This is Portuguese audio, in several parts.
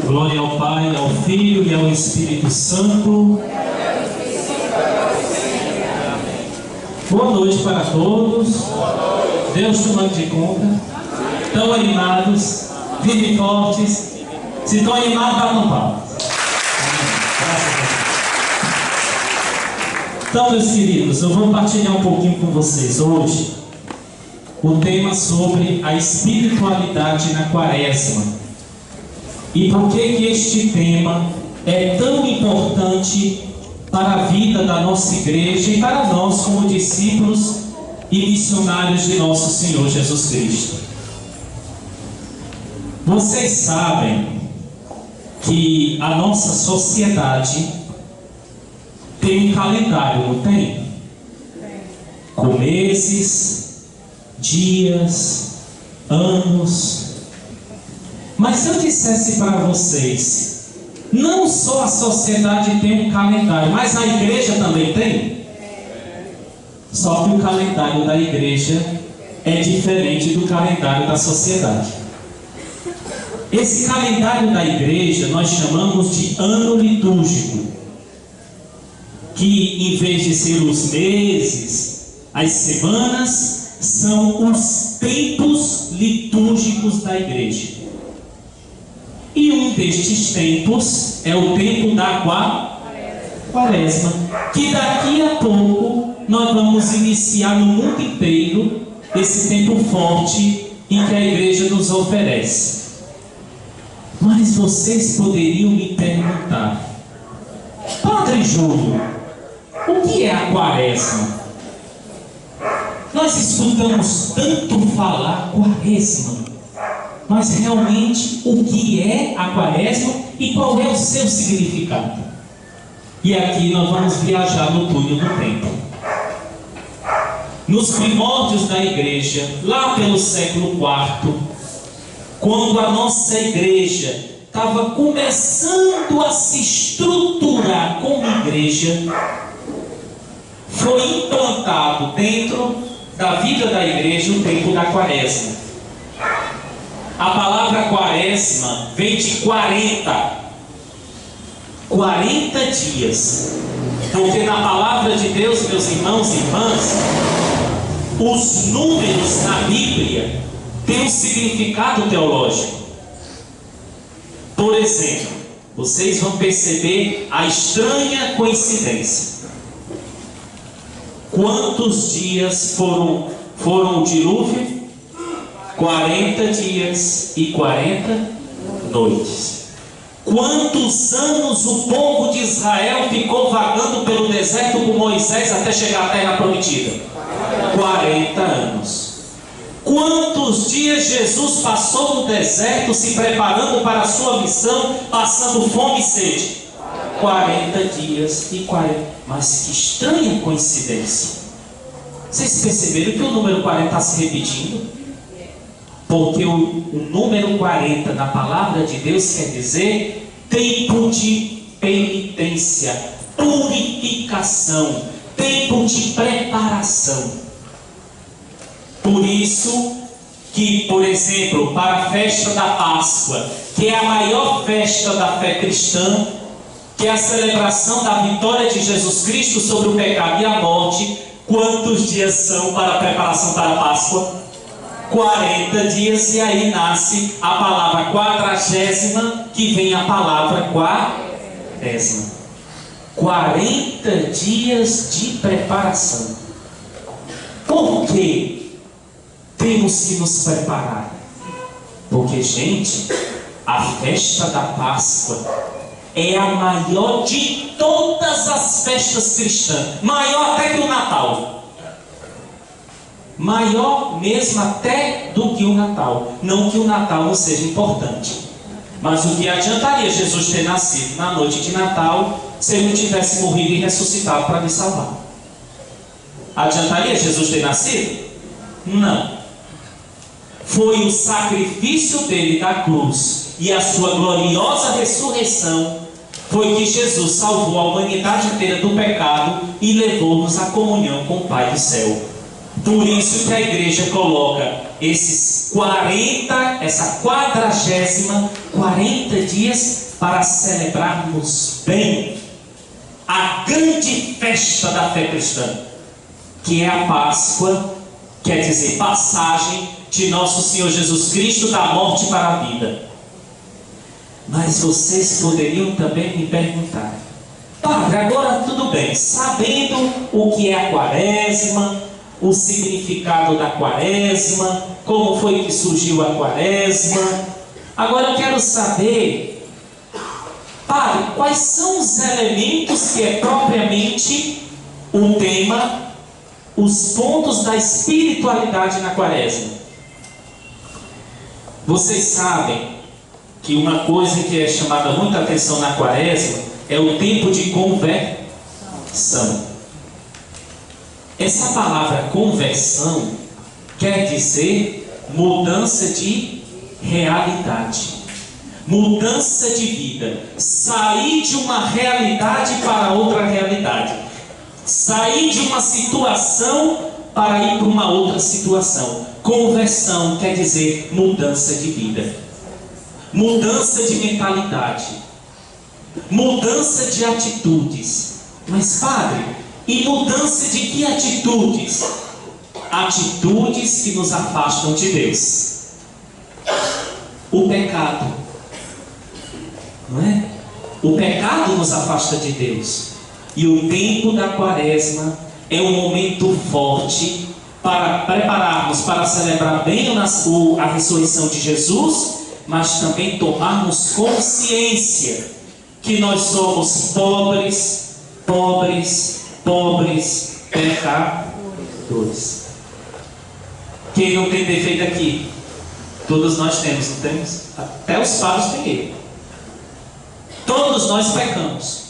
Glória ao Pai, ao Filho e ao Espírito Santo. Boa noite para todos. Deus tomando de conta. Tão animados, firmes e fortes. Se estão animados, dá uma palma. Então, meus queridos, eu vou partilhar um pouquinho com vocês hoje o tema sobre a espiritualidade na Quaresma. E por que este tema é tão importante para a vida da nossa igreja e para nós como discípulos e missionários de nosso Senhor Jesus Cristo? Vocês sabem que a nossa sociedade tem um calendário, não tem? Com meses, dias, anos. Mas se eu dissesse para vocês, não só a sociedade tem um calendário, mas a igreja também tem? Só que o calendário da igreja é diferente do calendário da sociedade. Esse calendário da igreja nós chamamos de ano litúrgico, que em vez de ser os meses, as semanas, são os tempos litúrgicos da igreja. E um destes tempos é o tempo da Quaresma, que daqui a pouco nós vamos iniciar no mundo inteiro esse tempo forte em que a igreja nos oferece. Mas vocês poderiam me perguntar: Padre Júlio, o que é a Quaresma? Nós escutamos tanto falar Quaresma, mas realmente o que é a Quaresma e qual é o seu significado? E aqui nós vamos viajar no túnel do tempo. Nos primórdios da igreja, lá pelo século IV, quando a nossa igreja estava começando a se estruturar como igreja, foi implantado dentro da vida da igreja o tempo da Quaresma. A palavra Quaresma vem de 40 dias, porque na palavra de Deus, meus irmãos e irmãs, os números na Bíblia têm um significado teológico. Por exemplo, vocês vão perceber a estranha coincidência. Quantos dias foram o dilúvio? 40 dias e 40 noites. Quantos anos o povo de Israel ficou vagando pelo deserto com Moisés até chegar à terra prometida? 40 anos. Quantos dias Jesus passou no deserto se preparando para a sua missão, passando fome e sede? 40 dias e 40. Mas que estranha coincidência. Vocês perceberam que o número 40 está se repetindo? Porque o número 40 na palavra de Deus quer dizer tempo de penitência, purificação, tempo de preparação. Por isso que, por exemplo, para a festa da Páscoa, que é a maior festa da fé cristã, que é a celebração da vitória de Jesus Cristo sobre o pecado e a morte, quantos dias são para a preparação para a Páscoa? 40 dias, e aí nasce a palavra quadragésima, que vem a palavra quaresma. 40 dias de preparação. Por que temos que nos preparar? Porque, gente, a festa da Páscoa é a maior de todas as festas cristãs. Maior até que o Natal. Maior mesmo até do que o Natal. Não que o Natal não seja importante. Mas o que adiantaria Jesus ter nascido na noite de Natal se ele não tivesse morrido e ressuscitado para me salvar? Adiantaria Jesus ter nascido? Não. Foi o sacrifício dele da cruz e a sua gloriosa ressurreição foi que Jesus salvou a humanidade inteira do pecado e levou-nos à comunhão com o Pai do céu. Por isso que a igreja coloca esses 40 dias para celebrarmos bem a grande festa da fé cristã, que é a Páscoa, quer dizer, passagem de nosso Senhor Jesus Cristo da morte para a vida. Mas vocês poderiam também me perguntar: Padre, agora tudo bem, sabendo o que é a Quaresma, o significado da Quaresma, como foi que surgiu a Quaresma, agora eu quero saber, Padre, quais são os elementos que é propriamente o tema, os pontos da espiritualidade na Quaresma? Vocês sabem que uma coisa que é chamada muita atenção na Quaresma é o tempo de conversão. Essa palavra conversão quer dizer mudança de realidade, mudança de vida, sair de uma realidade para outra realidade, sair de uma situação para ir para uma outra situação. Conversão quer dizer mudança de vida, mudança de mentalidade, mudança de atitudes. Mas, Padre, e mudança de que atitudes? Atitudes que nos afastam de Deus. O pecado, não é? O pecado nos afasta de Deus. E o tempo da Quaresma é um momento forte para prepararmos para celebrar bem a ressurreição de Jesus, mas também tomarmos consciência que nós somos pobres, pecadores. Quem não tem defeito aqui? Todos nós temos, não temos? Até os padres têm erro. Todos nós pecamos,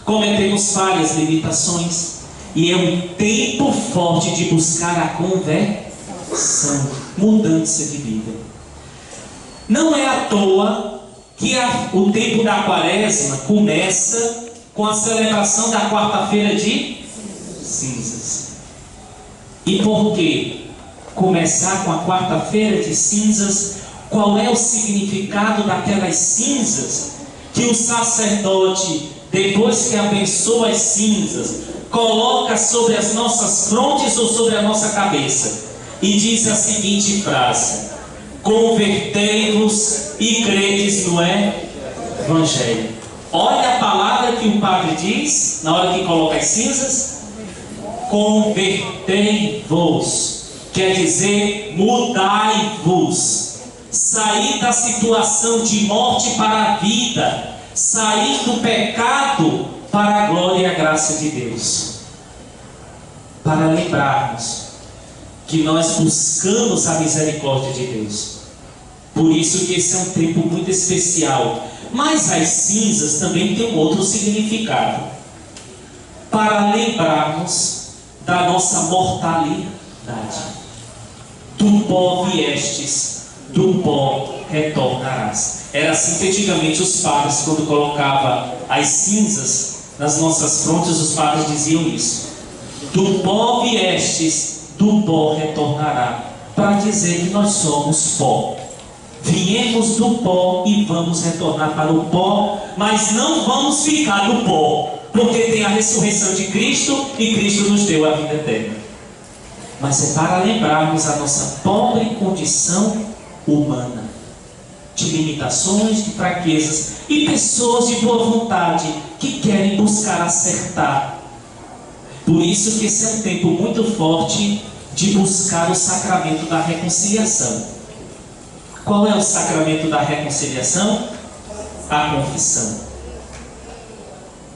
cometemos falhas, limitações, e é um tempo forte de buscar a conversão, mudança de vida. Não é à toa que o tempo da Quaresma começa com a celebração da quarta-feira de cinzas. E por que começar com a quarta-feira de cinzas? Qual é o significado daquelas cinzas que o sacerdote, depois que abençoa as cinzas, coloca sobre as nossas frontes ou sobre a nossa cabeça e diz a seguinte frase: convertei-vos e credes no Evangelho. Olha a palavra que o padre diz na hora que coloca as cinzas: convertei-vos, quer dizer mudai-vos, sair da situação de morte para a vida, sair do pecado para a glória e a graça de Deus, para lembrarmos que nós buscamos a misericórdia de Deus. Por isso que esse é um tempo muito especial. Mas as cinzas também têm um outro significado, para lembrarmos da nossa mortalidade. Do pó viestes, do pó retornarás. Era assim que antigamente os padres, quando colocavam as cinzas nas nossas frontes, os padres diziam isso: do pó viestes, do pó retornará, para dizer que nós somos pó. Viemos do pó e vamos retornar para o pó, mas não vamos ficar no pó, porque tem a ressurreição de Cristo e Cristo nos deu a vida eterna. Mas é para lembrarmos a nossa pobre condição humana, de limitações, de fraquezas, e pessoas de boa vontade que querem buscar acertar. Por isso que esse é um tempo muito forte de buscar o sacramento da reconciliação. Qual é o sacramento da reconciliação? A confissão.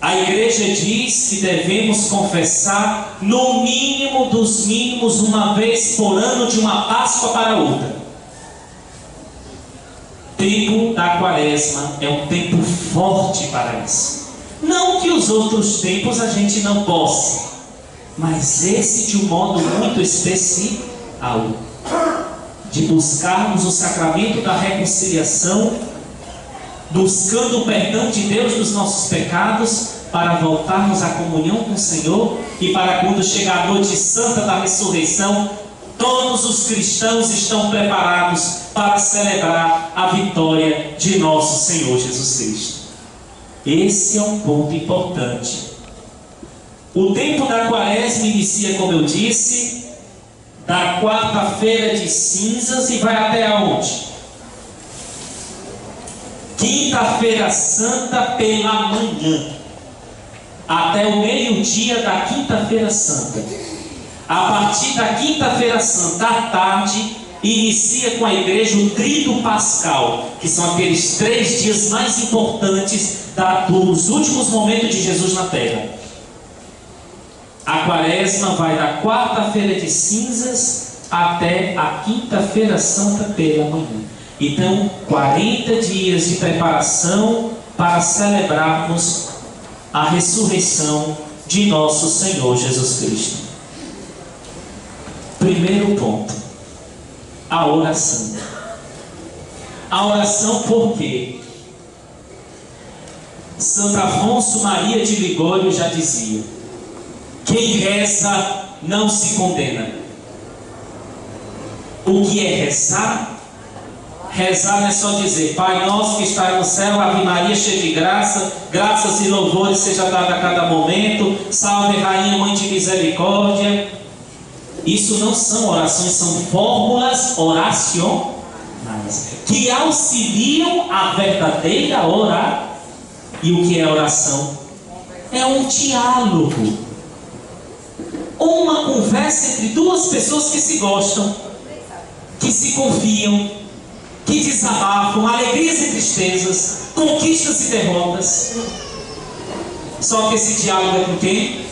A igreja diz que devemos confessar no mínimo dos mínimos uma vez por ano, de uma Páscoa para outra. O tempo da Quaresma é um tempo forte para isso. Não que os outros tempos a gente não possa, mas esse de um modo muito especial, de buscarmos o sacramento da reconciliação, buscando o perdão de Deus dos nossos pecados, para voltarmos à comunhão com o Senhor, e para quando chegar a noite santa da ressurreição, todos os cristãos estão preparados para celebrar a vitória de nosso Senhor Jesus Cristo. Esse é um ponto importante. O tempo da Quaresma inicia, como eu disse, da quarta-feira de cinzas e vai até aonde? Quinta-feira Santa pela manhã, até o meio-dia da Quinta-feira Santa. A partir da Quinta-feira Santa à tarde, inicia com a igreja o Tríduo Pascal, que são aqueles 3 dias mais importantes dos últimos momentos de Jesus na terra. A Quaresma vai da quarta-feira de cinzas até a Quinta-feira Santa pela manhã. Então, 40 dias de preparação para celebrarmos a ressurreição de nosso Senhor Jesus Cristo. Primeiro ponto, a oração. A oração por quê? Santo Afonso Maria de Ligório já dizia: quem reza não se condena. O que é rezar? Rezar não é só dizer: Pai nosso que está no céu, Ave Maria cheia de graça, graças e louvores seja dada a cada momento, salve Rainha Mãe de Misericórdia. Isso não são orações, são fórmulas oracionais que auxiliam a verdadeira oração. E o que é oração? É um diálogo, uma conversa entre duas pessoas que se gostam, que se confiam, que desabafam, alegrias e tristezas, conquistas e derrotas. Só que esse diálogo é com quem?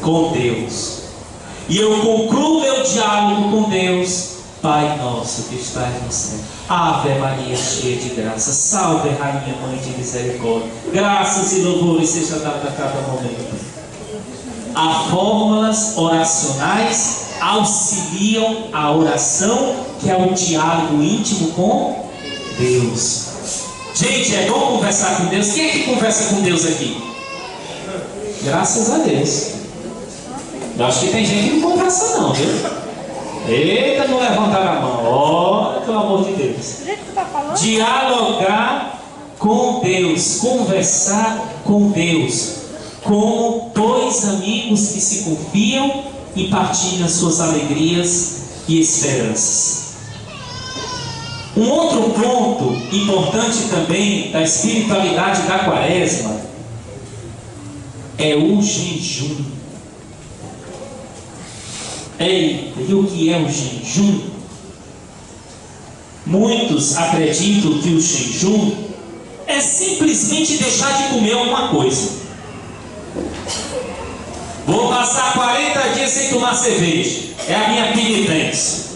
Com Deus. E eu concluo meu diálogo com Deus: Pai nosso que estás no céu, Ave Maria cheia de graça, salve Rainha Mãe de Misericórdia, graças e louvores seja dado a cada momento. Há fórmulas oracionais auxiliam a oração, que é o diálogo íntimo com Deus. Gente, é bom conversar com Deus. Quem é que conversa com Deus aqui? Graças a Deus. Eu acho que tem gente que não conversa não, viu? Eita, não levantaram a mão. Olha, pelo amor de Deus. Dialogar com Deus, conversar com Deus, como dois amigos que se confiam e partilham suas alegrias e esperanças. Um outro ponto importante também da espiritualidade da Quaresma é o jejum. E o que é o jejum? Muitos acreditam que o jejum é simplesmente deixar de comer alguma coisa. Vou passar 40 dias sem tomar cerveja, é a minha penitência.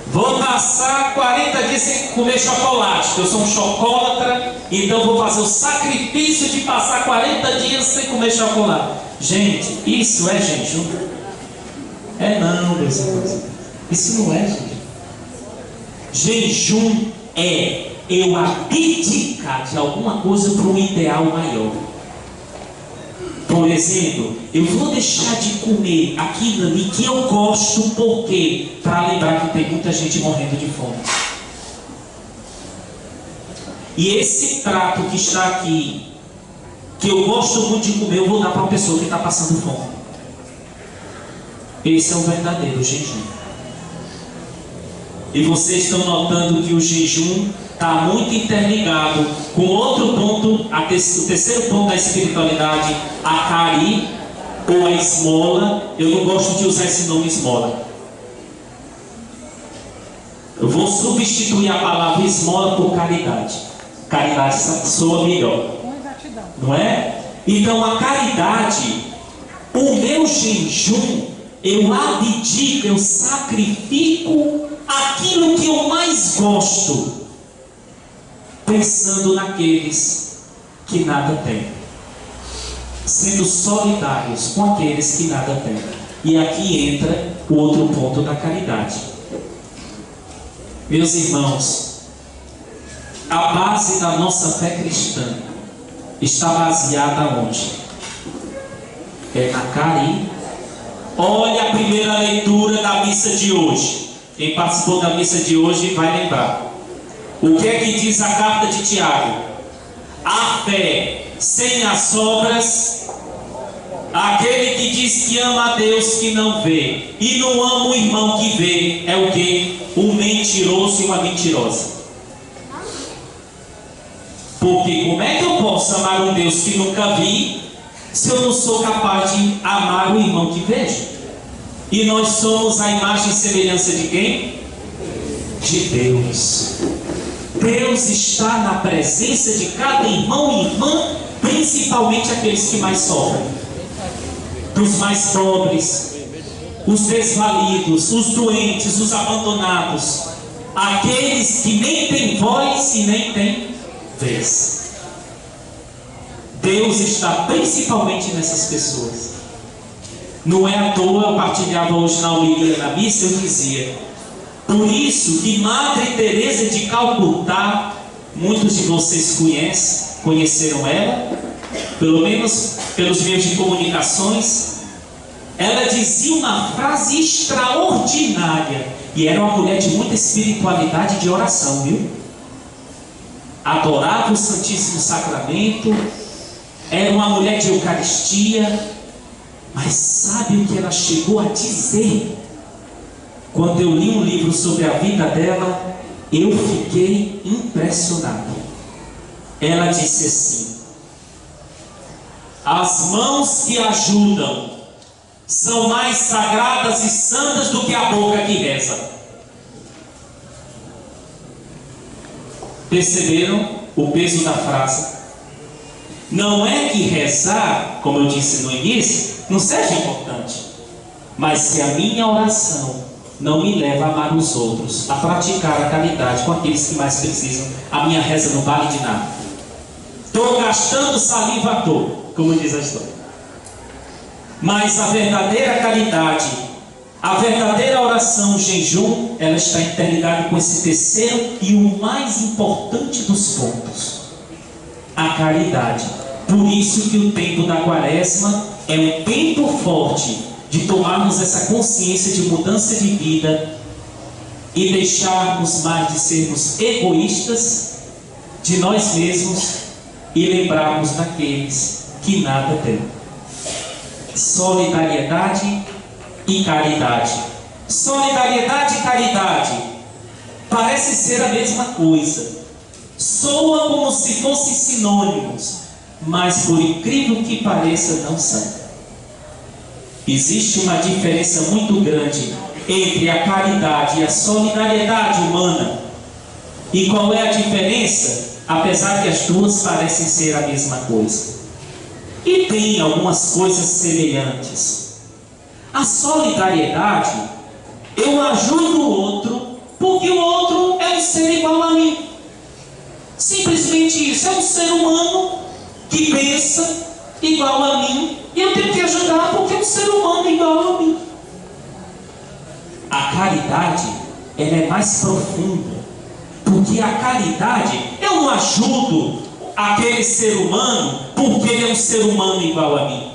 Vou passar 40 dias sem comer chocolate, porque eu sou um chocolatra, então vou fazer o sacrifício de passar 40 dias sem comer chocolate. Gente, isso é jejum? É não, meus irmãos. Isso não é jejum. Jejum é eu abdicar de alguma coisa para um ideal maior. Por exemplo, eu vou deixar de comer aquilo ali que eu gosto, por quê? Para lembrar que tem muita gente morrendo de fome. E esse prato que está aqui, que eu gosto muito de comer, eu vou dar para uma pessoa que está passando fome. Esse é o verdadeiro jejum. E vocês estão notando que o jejum está muito interligado com outro ponto, o terceiro ponto da espiritualidade, a cari, ou a esmola. Eu não gosto de usar esse nome esmola. Eu vou substituir a palavra esmola por caridade. Caridade soa melhor, não é? Então a caridade, o meu jejum, eu abdico, eu sacrifico aquilo que eu mais gosto, pensando naqueles que nada têm, sendo solidários com aqueles que nada têm. E aqui entra o outro ponto da caridade. Meus irmãos, a base da nossa fé cristã está baseada onde? É na caridade. Olha a primeira leitura da missa de hoje. Quem participou da missa de hoje vai lembrar. O que é que diz a carta de Tiago? A fé sem as obras, aquele que diz que ama a Deus que não vê e não ama o irmão que vê, é o que? Um mentiroso e uma mentirosa. Porque como é que eu posso amar um Deus que nunca vi, se eu não sou capaz de amar o irmão que vejo? E nós somos a imagem e semelhança de quem? De Deus. Deus está na presença de cada irmão e irmã, principalmente aqueles que mais sofrem, dos mais pobres, os desvalidos, os doentes, os abandonados, aqueles que nem têm voz e nem têm vez. Deus está principalmente nessas pessoas. Não é à toa, eu partilhava hoje na homilia na missa, eu dizia: por isso que Madre Teresa de Calcutá, muitos de vocês conheceram ela, pelo menos pelos meios de comunicações. Ela dizia uma frase extraordinária, e era uma mulher de muita espiritualidade e de oração, viu? Adorava o Santíssimo Sacramento, era uma mulher de Eucaristia. Mas sabe o que ela chegou a dizer? Quando eu li um livro sobre a vida dela, eu fiquei impressionado. Ela disse assim: as mãos que ajudam são mais sagradas e santas do que a boca que reza. Perceberam o peso da frase? Não é que rezar, como eu disse no início, não seja importante, mas se a minha oração não me leva a amar os outros, a praticar a caridade com aqueles que mais precisam, a minha reza não vale de nada. Estou gastando saliva à toa, como diz a história. Mas a verdadeira caridade, a verdadeira oração, o jejum, ela está interligada com esse terceiro e o mais importante dos pontos: a caridade. Por isso que o tempo da Quaresma é um tempo forte de tomarmos essa consciência de mudança de vida e deixarmos mais de sermos egoístas de nós mesmos e lembrarmos daqueles que nada têm. Solidariedade e caridade. Solidariedade e caridade parece ser a mesma coisa. Soa como se fossem sinônimos, mas por incrível que pareça, não são. Existe uma diferença muito grande entre a caridade e a solidariedade humana. E qual é a diferença? Apesar que as duas parecem ser a mesma coisa, e tem algumas coisas semelhantes. A solidariedade, eu ajudo o outro porque o outro é um ser igual a mim. Simplesmente isso, é um ser humano que pensa igual a mim, e eu tenho que ajudar porque é um ser humano igual a mim. A caridade, ela é mais profunda, porque a caridade, eu não ajudo aquele ser humano porque ele é um ser humano igual a mim.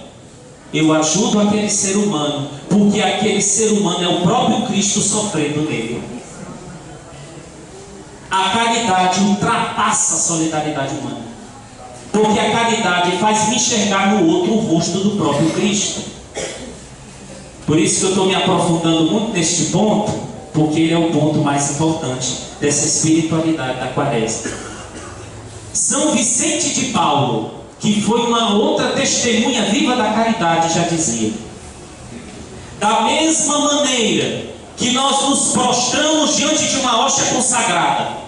Eu ajudo aquele ser humano porque aquele ser humano é o próprio Cristo sofrendo nele. A caridade ultrapassa a solidariedade humana, porque a caridade faz me enxergar no outro o rosto do próprio Cristo. Por isso que eu estou me aprofundando muito neste ponto, porque ele é o ponto mais importante dessa espiritualidade da quaresma. São Vicente de Paulo, que foi uma outra testemunha viva da caridade, já dizia: da mesma maneira que nós nos prostramos diante de uma hóstia consagrada,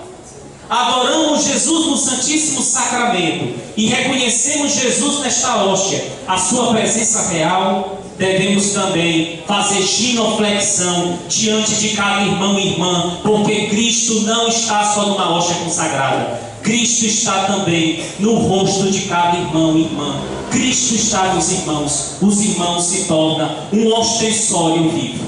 adoramos Jesus no Santíssimo Sacramento e reconhecemos Jesus nesta hóstia, a sua presença real, devemos também fazer genuflexão diante de cada irmão e irmã, porque Cristo não está só numa hóstia consagrada, Cristo está também no rosto de cada irmão e irmã. Cristo está nos irmãos. Os irmãos se tornam um ostensório vivo.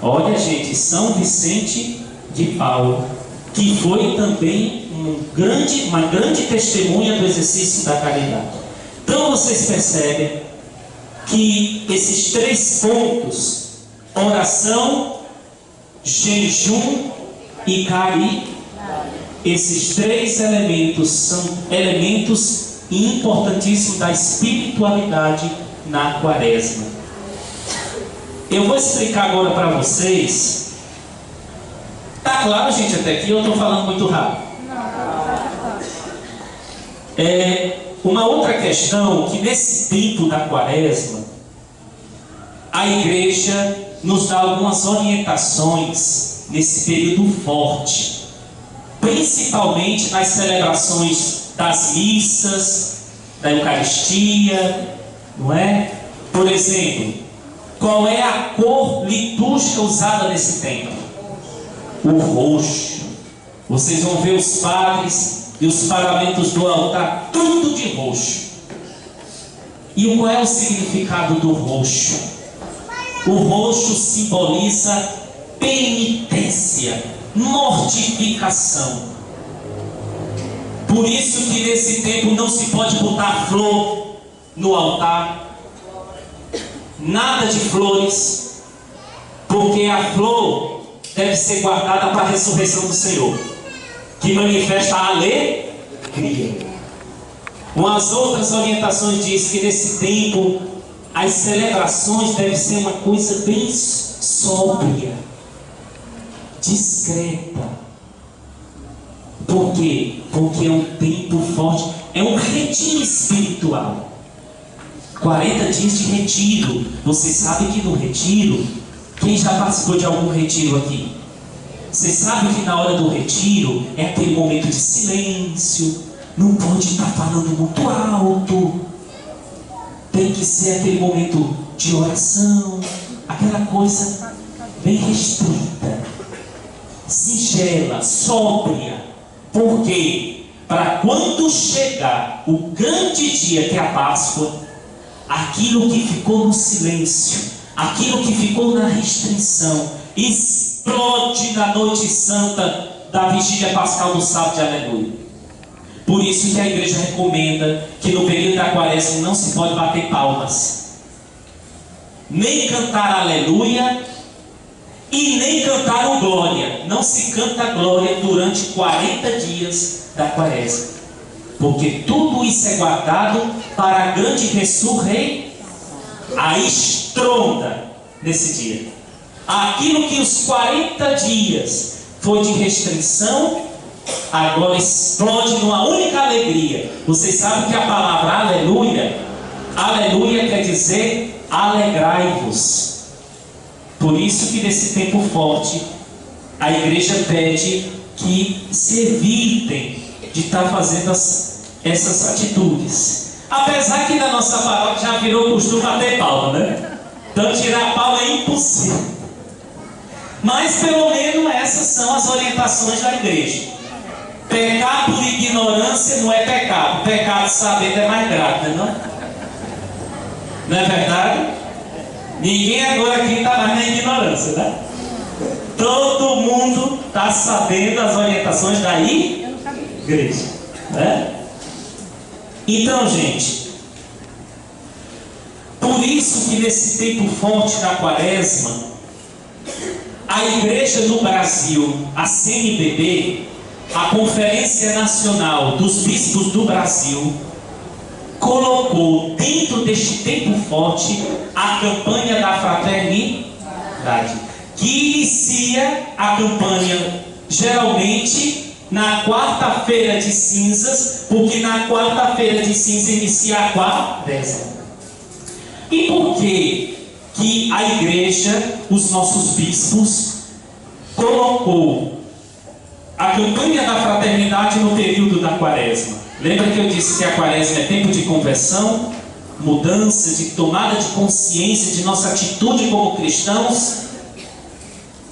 Olha, gente, São Vicente de Paulo, que foi também uma grande testemunha do exercício da caridade. Então vocês percebem que esses 3 pontos, oração, jejum e caridade, esses 3 elementos são elementos importantíssimos da espiritualidade na quaresma. Eu vou explicar agora para vocês. Tá claro, gente, até aqui eu estou falando muito rápido. Uma outra questão, que nesse tempo da quaresma, a igreja nos dá algumas orientações nesse período forte, principalmente nas celebrações das missas, da Eucaristia, não é? Por exemplo, qual é a cor litúrgica usada nesse tempo? O roxo. Vocês vão ver os padres e os paramentos do altar, tudo de roxo. E qual é o significado do roxo? O roxo simboliza penitência, mortificação. Por isso que nesse tempo não se pode botar flor no altar, nada de flores, porque a flor deve ser guardada para a ressurreição do Senhor, que manifesta a alegria. Umas outras orientações dizem que nesse tempo as celebrações devem ser uma coisa bem sóbria, discreta. Por quê? Porque é um tempo forte, é um retiro espiritual. 40 dias de retiro. Vocês sabem que no retiro, quem já participou de algum retiro aqui? Vocês sabem que na hora do retiro é aquele momento de silêncio, não pode estar falando muito alto, tem que ser aquele momento de oração, aquela coisa bem restrita, singela, sóbria. Por quê? Para quando chegar o grande dia que é a Páscoa, aquilo que ficou no silêncio, aquilo que ficou na restrição, explode na noite santa da vigília pascal do sábado de aleluia. Por isso que a igreja recomenda que no período da quaresma não se pode bater palmas, nem cantar aleluia e nem cantar o glória. Não se canta glória durante 40 dias da quaresma, porque tudo isso é guardado para a grande ressurreição, a estronda nesse dia. Aquilo que os 40 dias foi de restrição, agora explode numa única alegria. Vocês sabem que a palavra aleluia, aleluia quer dizer alegrai-vos. Por isso que nesse tempo forte a igreja pede que se evitem de estar fazendo essas atitudes. Apesar que na nossa paróquia já virou costume bater palma, né? Então tirar a palma é impossível. Mas pelo menos essas são as orientações da igreja. Pecar por ignorância não é pecado. Pecado sabendo é mais grave, não é? Não é verdade? Ninguém agora aqui está mais na ignorância, né? Todo mundo está sabendo as orientações da igreja, né? Então, gente, por isso que nesse tempo forte da quaresma, a igreja no Brasil, a CNBB, a Conferência Nacional dos Bispos do Brasil, colocou dentro deste tempo forte a campanha da fraternidade. que inicia a campanha geralmente na quarta-feira de cinzas, porque na quarta-feira de cinzas inicia a quaresma. E por que a igreja, os nossos bispos, colocou a campanha da fraternidade no período da quaresma? Lembra que eu disse que a quaresma é tempo de conversão, mudança, de tomada de consciência de nossa atitude como cristãos?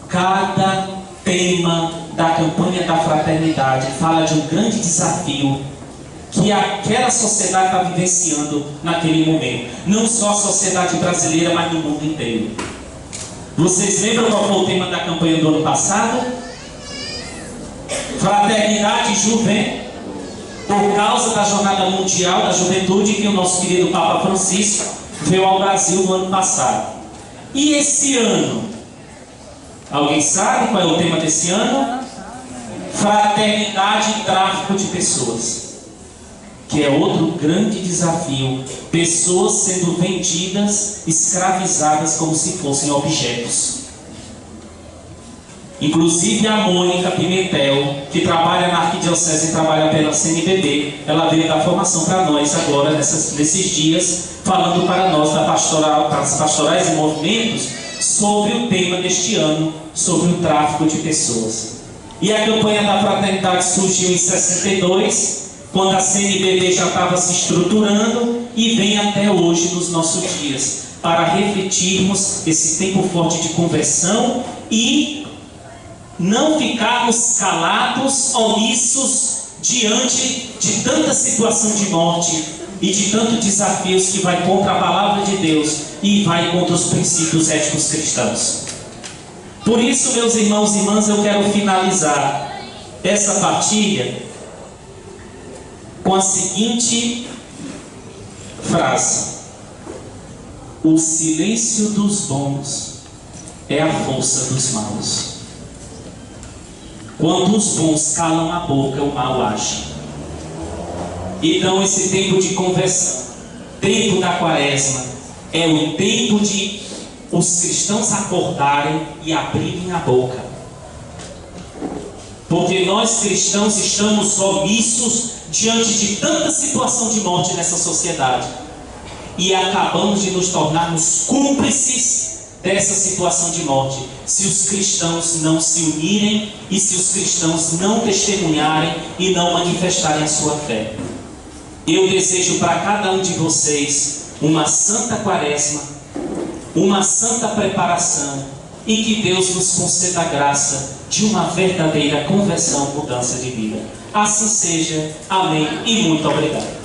Cada tema da campanha da fraternidade fala de um grande desafio que aquela sociedade está vivenciando naquele momento. Não só a sociedade brasileira, mas no mundo inteiro. Vocês lembram qual foi o tema da campanha do ano passado? Fraternidade e Juventude, por causa da Jornada Mundial da Juventude que o nosso querido Papa Francisco veio ao Brasil no ano passado. E esse ano? Alguém sabe qual é o tema desse ano? Fraternidade e tráfico de pessoas, que é outro grande desafio. Pessoas sendo vendidas, escravizadas como se fossem objetos. Inclusive a Mônica Pimentel, que trabalha na Arquidiocese e trabalha pela CNBB, ela veio dar formação para nós agora, nesses dias, falando para nós das pastorais e movimentos, sobre o tema deste ano, sobre o tráfico de pessoas. E a campanha da fraternidade surgiu em 62, quando a CNBB já estava se estruturando, e vem até hoje nos nossos dias, para refletirmos esse tempo forte de conversão e não ficarmos calados, omissos, diante de tanta situação de morte e de tantos desafios que vai contra a palavra de Deus e vai contra os princípios éticos cristãos. Por isso, meus irmãos e irmãs, eu quero finalizar essa partilha com a seguinte frase: o silêncio dos bons é a força dos maus. Quando os bons calam a boca, o mal age. Então esse tempo de conversão, tempo da quaresma, é o tempo de os cristãos acordarem e abrirem a boca. Porque nós cristãos estamos omissos diante de tanta situação de morte nessa sociedade. E acabamos de nos tornarmos cúmplices dessa situação de morte, se os cristãos não se unirem e se os cristãos não testemunharem e não manifestarem a sua fé. Eu desejo para cada um de vocês uma santa quaresma, uma santa preparação, e que Deus nos conceda a graça de uma verdadeira conversão, mudança de vida. Assim seja. Amém e muito obrigado.